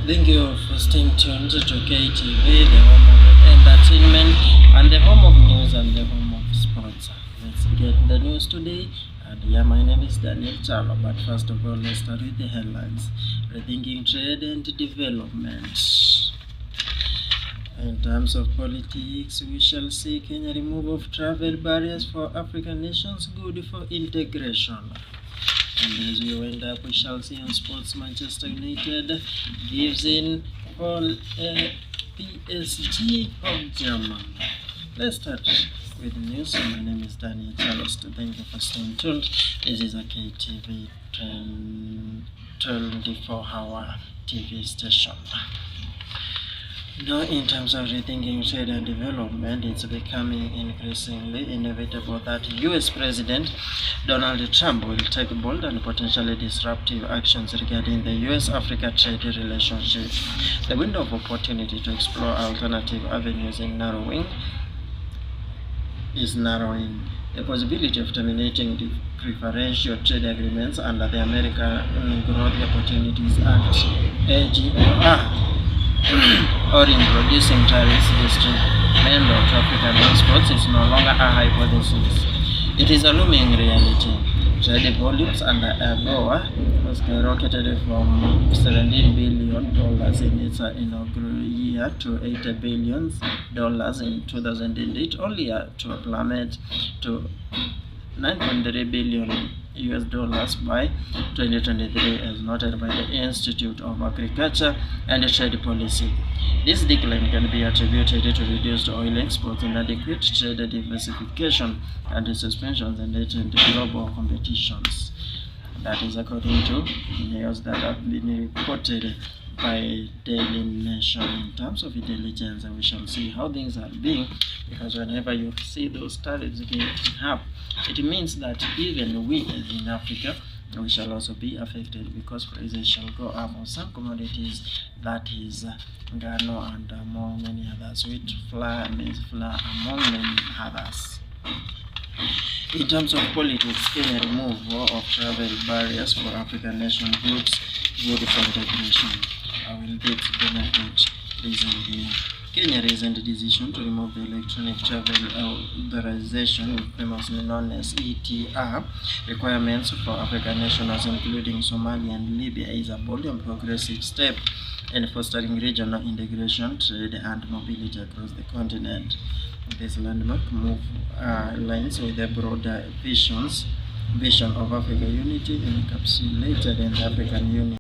Thank you for staying tuned to KTV, the home of entertainment and the home of news and the home of sports. Let's get the news today. And yeah, my name is Daniel Chalo, but first of all, let's start with the headlines. Rethinking trade and development. In terms of politics, we shall see Kenya remove of travel barriers for African nations, good for integration. And as we wind up, we shall see on sports Manchester United gives in for PSG of Germany. Let's start with the news. My name is Daniel Charles. Thank you for staying tuned. This is a KTV 24-hour TV station. Now, in terms of rethinking trade and development, it's becoming increasingly inevitable that US President Donald Trump will take bold and potentially disruptive actions regarding the US-Africa trade relationship. The window of opportunity to explore alternative avenues is narrowing. The possibility of terminating the preferential trade agreements under the American Growth Opportunities Act, AGOR, or introducing tariffs restricting to African exports is no longer a hypothesis. It is a looming reality. Trade volumes under AGOA skyrocketed from $17 billion in its inaugural year to $80 billion in 2008, only to plummet to $9.3 billion by 2023, as noted by the Institute of Agriculture and Trade Policy. This decline can be attributed to reduced oil exports, inadequate trade diversification, and the suspensions and global competitions. That is according to news that have been reported by Daily Nation. In terms of intelligence, we shall see how things are being, because whenever you see those tariffs going up, it means that even we in Africa, we shall also be affected, because prices shall go up on some commodities, that is Gano and among many others, wheat flour, maize flour, among many others. In terms of politics, Kenya removal of travel barriers for African nation goods, good for integration. How will this benefit recently? Kenya's recent decision to remove the electronic travel authorization, famously known as ETR, requirements for African nationals, including Somalia and Libya, is a bold and progressive step in fostering regional integration, trade, and mobility across the continent. This landmark move aligns with the broader vision of African unity encapsulated in the African Union.